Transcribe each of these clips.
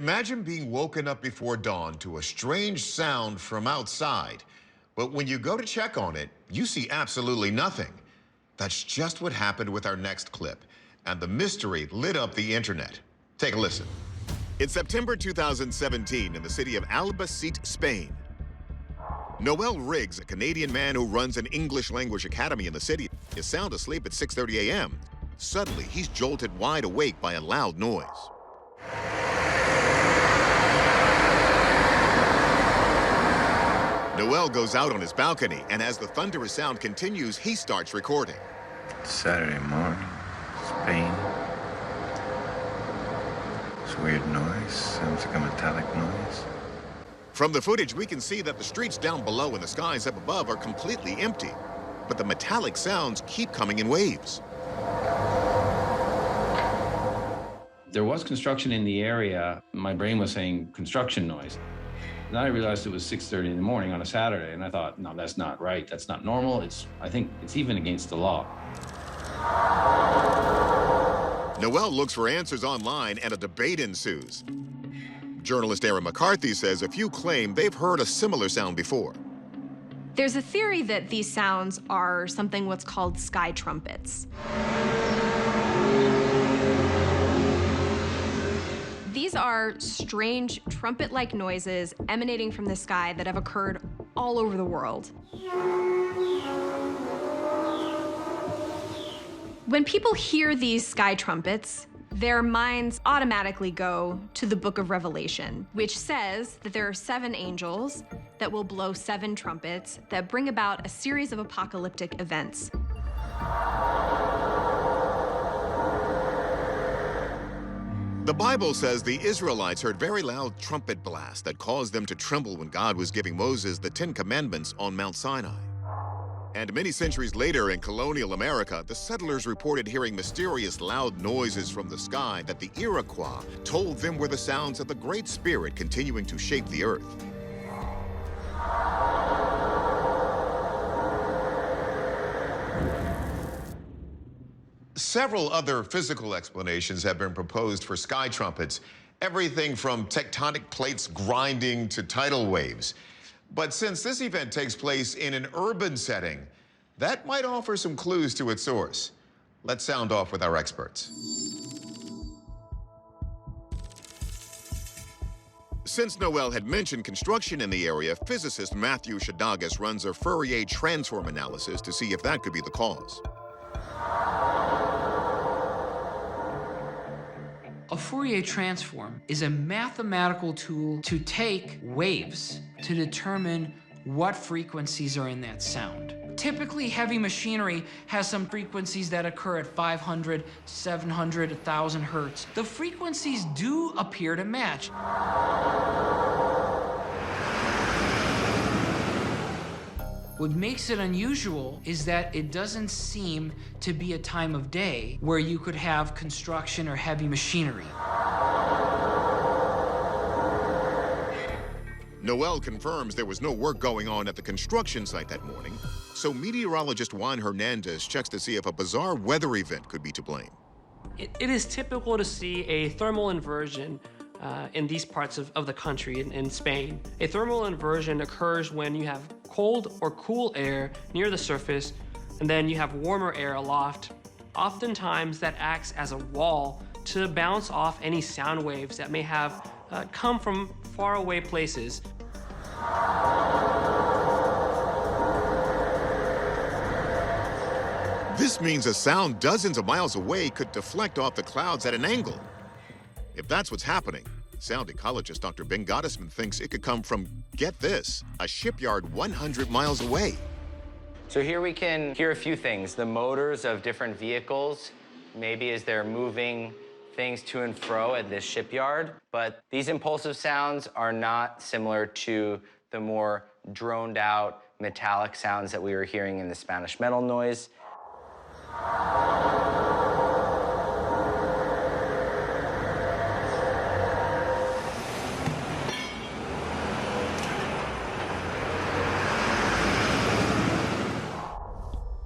Imagine being woken up before dawn to a strange sound from outside. But when you go to check on it, you see absolutely nothing. That's just what happened with our next clip. And the mystery lit up the internet. Take a listen. In September 2017, in the city of Albacete, Spain, Noel Riggs, a Canadian man who runs an English language academy in the city, is sound asleep at 6:30 a.m. Suddenly, he's jolted wide awake by a loud noise. Noel goes out on his balcony, and as the thunderous sound continues, he starts recording. Saturday morning, Spain. It's a weird noise. Sounds like a metallic noise. From the footage, we can see that the streets down below and the skies up above are completely empty. But the metallic sounds keep coming in waves. There was construction in the area. My brain was saying construction noise. Then I realized it was 6:30 in the morning on a Saturday, and I thought, no, that's not right. That's not normal. I think it's even against the law. Noel looks for answers online, and a debate ensues. Journalist Aaron McCarthy says a few claim they've heard a similar sound before. There's a theory that these sounds are something what's called sky trumpets. These are strange trumpet-like noises emanating from the sky that have occurred all over the world. When people hear these sky trumpets, their minds automatically go to the book of Revelation, which says that there are 7 angels that will blow 7 trumpets that bring about a series of apocalyptic events. The Bible says the Israelites heard very loud trumpet blasts that caused them to tremble when God was giving Moses the 10 Commandments on Mount Sinai. And many centuries later in colonial America, the settlers reported hearing mysterious loud noises from the sky that the Iroquois told them were the sounds of the Great Spirit continuing to shape the earth. Several other physical explanations have been proposed for sky trumpets, everything from tectonic plates grinding to tidal waves. But since this event takes place in an urban setting, that might offer some clues to its source. Let's sound off with our experts. Since Noel had mentioned construction in the area, physicist Matthew Shadagas runs a Fourier transform analysis to see if that could be the cause. A Fourier transform is a mathematical tool to take waves to determine what frequencies are in that sound. Typically, heavy machinery has some frequencies that occur at 500, 700, 1,000 hertz. The frequencies do appear to match. What makes it unusual is that it doesn't seem to be a time of day where you could have construction or heavy machinery. Noel confirms there was no work going on at the construction site that morning, so meteorologist Juan Hernandez checks to see if a bizarre weather event could be to blame. It is typical to see a thermal inversion in these parts of the country, in Spain. A thermal inversion occurs when you have cold or cool air near the surface, and then you have warmer air aloft. Oftentimes that acts as a wall to bounce off any sound waves that may have come from faraway places. This means a sound dozens of miles away could deflect off the clouds at an angle. If that's what's happening, sound ecologist Dr. Ben Gottesman thinks it could come from, get this, a shipyard 100 miles away. So here we can hear a few things. The motors of different vehicles, maybe as they're moving things to and fro at this shipyard. But these impulsive sounds are not similar to the more droned out metallic sounds that we were hearing in the Spanish metal noise.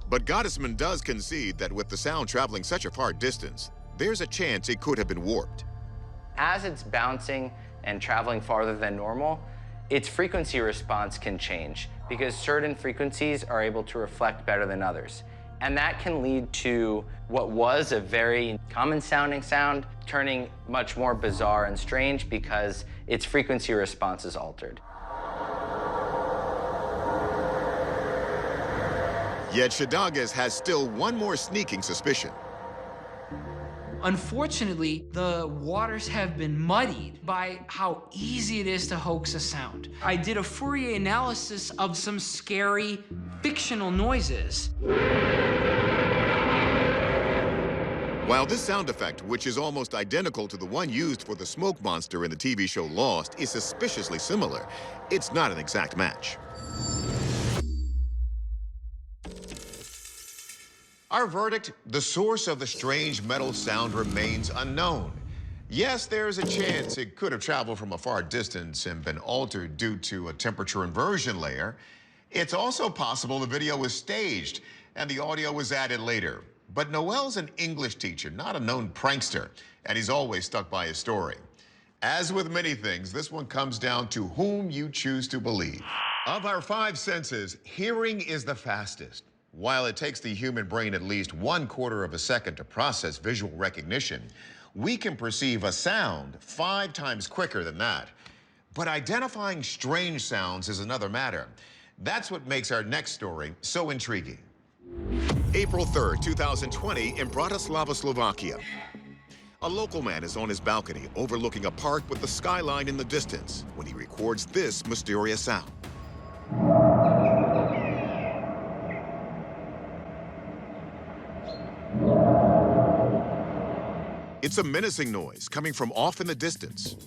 But Gottesman does concede that with the sound traveling such a far distance, there's a chance it could have been warped. As it's bouncing and traveling farther than normal, its frequency response can change because certain frequencies are able to reflect better than others. And that can lead to what was a very common sounding sound turning much more bizarre and strange because its frequency response is altered. Yet Chadogas has still one more sneaking suspicion. Unfortunately, the waters have been muddied by how easy it is to hoax a sound. I did a Fourier analysis of some scary fictional noises. While this sound effect, which is almost identical to the one used for the smoke monster in the TV show Lost, is suspiciously similar, it's not an exact match. Our verdict, the source of the strange metal sound remains unknown. Yes, there's a chance it could have traveled from a far distance and been altered due to a temperature inversion layer. It's also possible the video was staged and the audio was added later. But Noel's an English teacher, not a known prankster, and he's always stuck by his story. As with many things, this one comes down to whom you choose to believe. Of our 5 senses, hearing is the fastest. While it takes the human brain at least 1/4 of a second to process visual recognition, we can perceive a sound 5 times quicker than that. But identifying strange sounds is another matter. That's what makes our next story so intriguing. April 3rd, 2020, in Bratislava, Slovakia. A local man is on his balcony overlooking a park with the skyline in the distance when he records this mysterious sound. It's a menacing noise coming from off in the distance.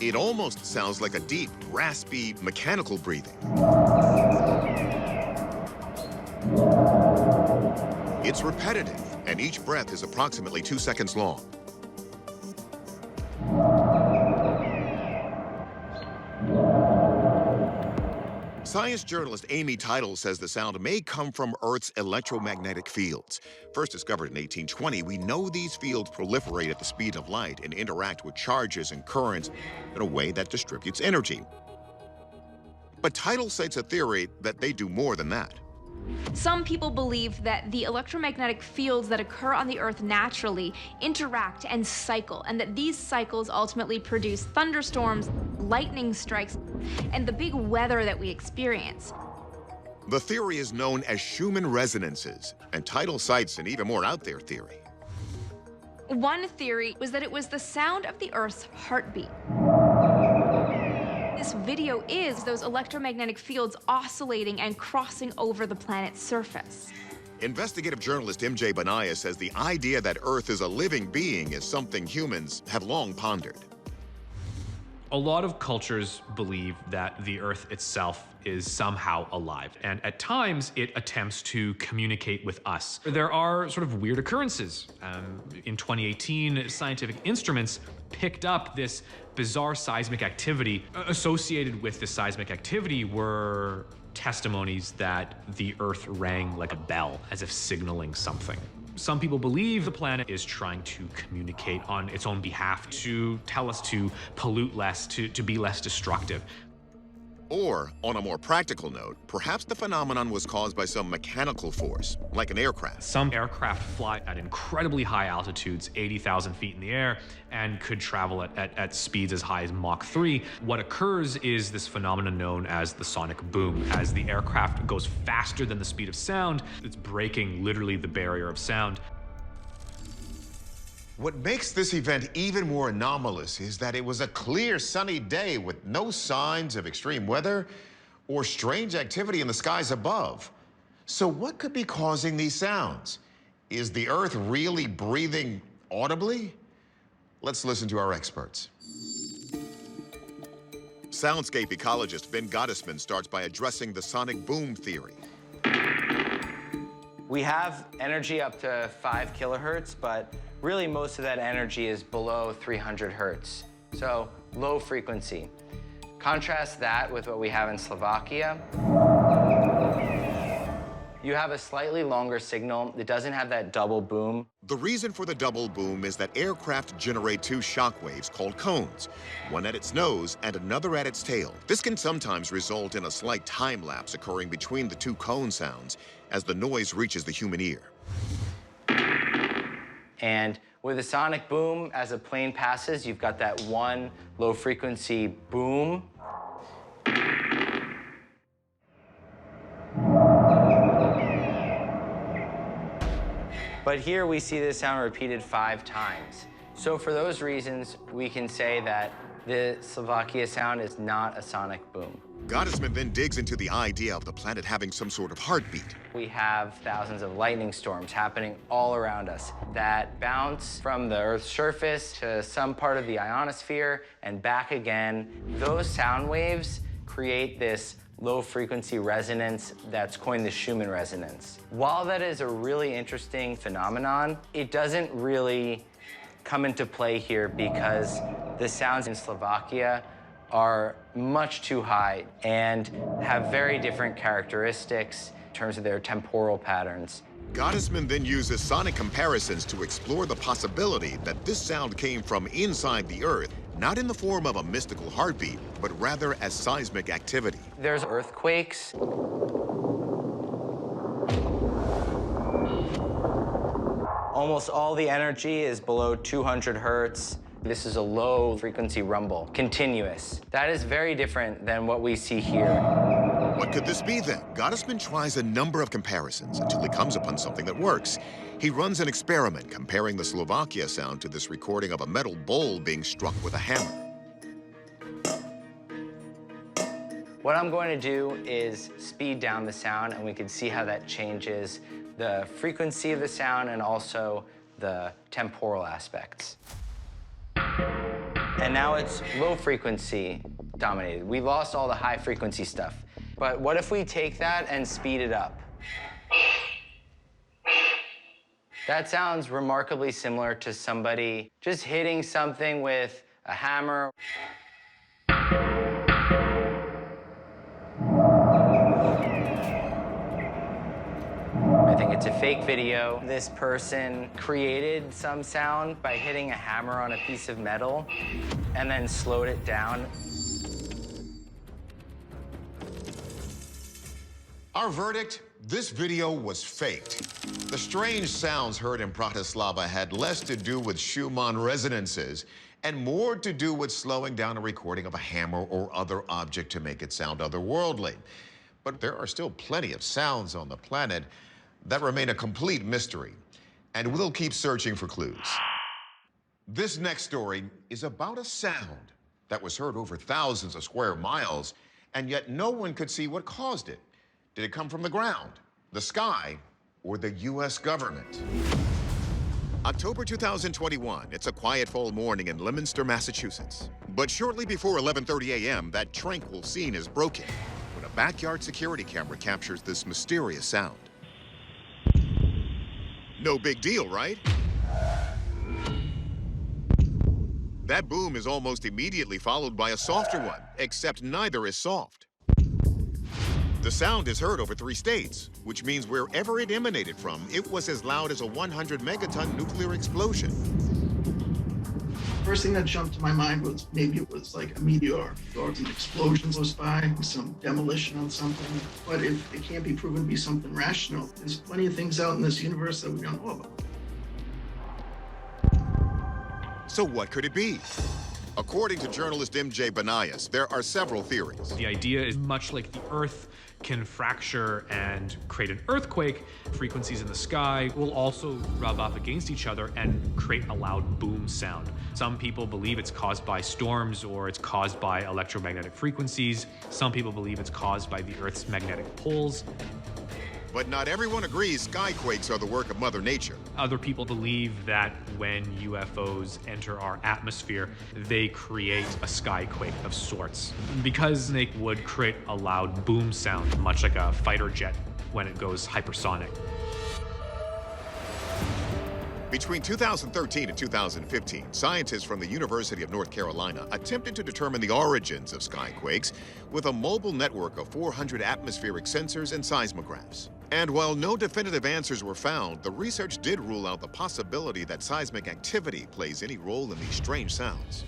It almost sounds like a deep, raspy, mechanical breathing. It's repetitive, and each breath is approximately 2 seconds long. Science journalist Amy Teitel says the sound may come from Earth's electromagnetic fields. First discovered in 1820, we know these fields proliferate at the speed of light and interact with charges and currents in a way that distributes energy. But Teitel cites a theory that they do more than that. Some people believe that the electromagnetic fields that occur on the Earth naturally interact and cycle, and that these cycles ultimately produce thunderstorms, lightning strikes, and the big weather that we experience. The theory is known as Schumann resonances, and Teitel cites an even more out there theory. One theory was that it was the sound of the Earth's heartbeat. This video is those electromagnetic fields oscillating and crossing over the planet's surface. Investigative journalist MJ Benaya says the idea that Earth is a living being is something humans have long pondered. A lot of cultures believe that the Earth itself is somehow alive, and at times it attempts to communicate with us. There are sort of weird occurrences. In 2018, scientific instruments picked up this bizarre seismic activity. Associated with this seismic activity were testimonies that the Earth rang like a bell, as if signaling something. Some people believe the planet is trying to communicate on its own behalf, to tell us to pollute less, to be less destructive. Or, on a more practical note, perhaps the phenomenon was caused by some mechanical force, like an aircraft. Some aircraft fly at incredibly high altitudes, 80,000 feet in the air, and could travel at speeds as high as Mach 3. What occurs is this phenomenon known as the sonic boom. As the aircraft goes faster than the speed of sound, it's breaking literally the barrier of sound. What makes this event even more anomalous is that it was a clear, sunny day with no signs of extreme weather or strange activity in the skies above. So what could be causing these sounds? Is the Earth really breathing audibly? Let's listen to our experts. Soundscape ecologist Ben Gottesman starts by addressing the sonic boom theory. We have energy up to 5 kilohertz, but really most of that energy is below 300 hertz, so low frequency. Contrast that with what we have in Slovakia. You have a slightly longer signal. It doesn't have that double boom. The reason for the double boom is that aircraft generate two shock waves called cones, one at its nose and another at its tail. This can sometimes result in a slight time lapse occurring between the two cone sounds as the noise reaches the human ear. And with a sonic boom, as a plane passes, you've got that one low-frequency boom. But here we see this sound repeated 5 times. So for those reasons, we can say that the Slovakia sound is not a sonic boom. Gottesman then digs into the idea of the planet having some sort of heartbeat. We have thousands of lightning storms happening all around us that bounce from the Earth's surface to some part of the ionosphere and back again. Those sound waves create this low-frequency resonance that's coined the Schumann resonance. While that is a really interesting phenomenon, it doesn't really come into play here because the sounds in Slovakia are much too high and have very different characteristics in terms of their temporal patterns. Gottesman then uses sonic comparisons to explore the possibility that this sound came from inside the Earth, not in the form of a mystical heartbeat, but rather as seismic activity. There's earthquakes. Almost all the energy is below 200 hertz. This is a low frequency rumble, continuous. That is very different than what we see here. What could this be then? Gottesman tries a number of comparisons until he comes upon something that works. He runs an experiment comparing the Slovakia sound to this recording of a metal bowl being struck with a hammer. What I'm going to do is speed down the sound, and we can see how that changes the frequency of the sound and also the temporal aspects. And now it's low frequency dominated. We lost all the high frequency stuff. But what if we take that and speed it up? That sounds remarkably similar to somebody just hitting something with a hammer. I think it's a fake video. This person created some sound by hitting a hammer on a piece of metal and then slowed it down. Our verdict? This video was faked. The strange sounds heard in Bratislava had less to do with Schumann resonances and more to do with slowing down a recording of a hammer or other object to make it sound otherworldly. But there are still plenty of sounds on the planet that remain a complete mystery, and we'll keep searching for clues. This next story is about a sound that was heard over thousands of square miles, and yet no one could see what caused it. Did it come from the ground, the sky, or the U.S. government? October 2021, it's a quiet fall morning in Leominster, Massachusetts. But shortly before 11:30 a.m., that tranquil scene is broken when a backyard security camera captures this mysterious sound. No big deal, right? That boom is almost immediately followed by a softer one, except neither is soft. The sound is heard over 3 states, which means wherever it emanated from, it was as loud as a 100 megaton nuclear explosion. First thing that jumped to my mind was maybe it was like a meteor or an explosion close by, some demolition on something. But if it can't be proven to be something rational, there's plenty of things out in this universe that we don't know about. So what could it be? According to journalist MJ Banias, there are several theories. The idea is much like the Earth can fracture and create an earthquake, frequencies in the sky will also rub up against each other and create a loud boom sound. Some people believe it's caused by storms or it's caused by electromagnetic frequencies. Some people believe it's caused by the Earth's magnetic poles. But not everyone agrees skyquakes are the work of Mother Nature. Other people believe that when UFOs enter our atmosphere, they create a skyquake of sorts, because they would create a loud boom sound, much like a fighter jet when it goes hypersonic. Between 2013 and 2015, scientists from the University of North Carolina attempted to determine the origins of skyquakes with a mobile network of 400 atmospheric sensors and seismographs. And while no definitive answers were found, the research did rule out the possibility that seismic activity plays any role in these strange sounds.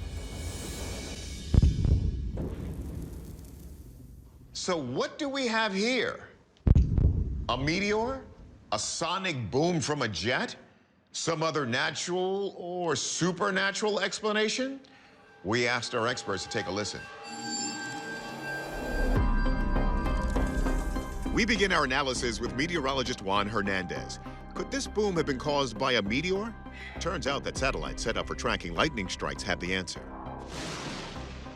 So what do we have here? A meteor? A sonic boom from a jet? Some other natural or supernatural explanation? We asked our experts to take a listen. We begin our analysis with meteorologist Juan Hernandez. Could this boom have been caused by a meteor? Turns out that satellites set up for tracking lightning strikes have the answer.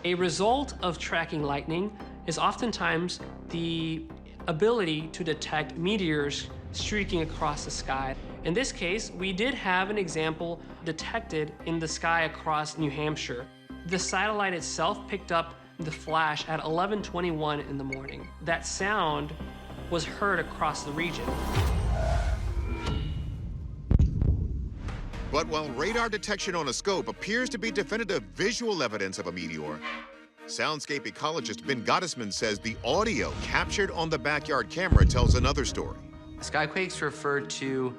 A result of tracking lightning is oftentimes the ability to detect meteors streaking across the sky. In this case, we did have an example detected in the sky across New Hampshire. The satellite itself picked up the flash at 11:21 in the morning. That sound was heard across the region. But while radar detection on a scope appears to be definitive visual evidence of a meteor, soundscape ecologist Ben Gottesman says the audio captured on the backyard camera tells another story. Skyquakes refer to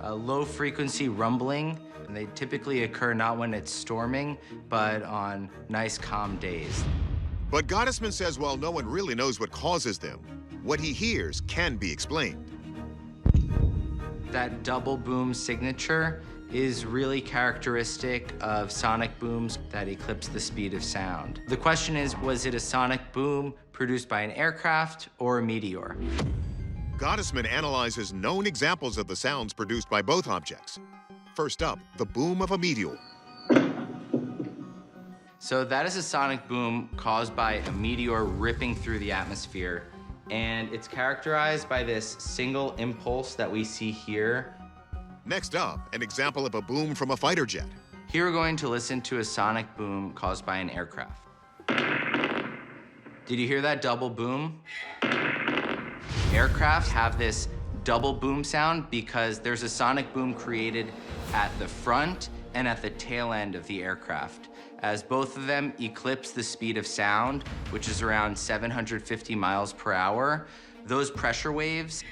low-frequency rumbling, and they typically occur not when it's storming, but on nice, calm days. But Gottesman says while no one really knows what causes them, what he hears can be explained. That double boom signature is really characteristic of sonic booms that eclipse the speed of sound. The question is, was it a sonic boom produced by an aircraft or a meteor? Gottesman analyzes known examples of the sounds produced by both objects. First up, the boom of a meteor. So that is a sonic boom caused by a meteor ripping through the atmosphere, and it's characterized by this single impulse that we see here. Next up, an example of a boom from a fighter jet. Here we're going to listen to a sonic boom caused by an aircraft. Did you hear that double boom? Aircrafts have this double boom sound because there's a sonic boom created at the front and at the tail end of the aircraft, as both of them eclipse the speed of sound, which is around 750 miles per hour. Those pressure waves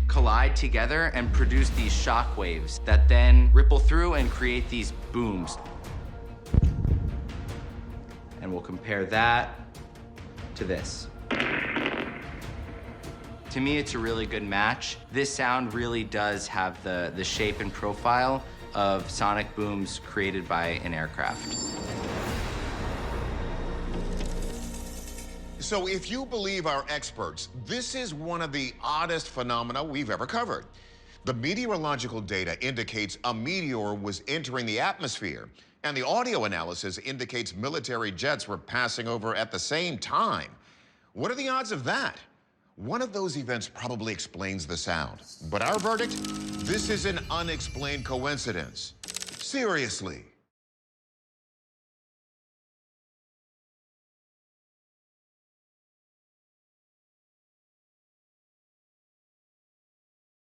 collide together and produce these shock waves that then ripple through and create these booms. And we'll compare that to this. To me, it's a really good match. This sound really does have the shape and profile of sonic booms created by an aircraft. So if you believe our experts, this is one of the oddest phenomena we've ever covered. The meteorological data indicates a meteor was entering the atmosphere, and the audio analysis indicates military jets were passing over at the same time. What are the odds of that? One of those events probably explains the sound. But our verdict? This is an unexplained coincidence. Seriously.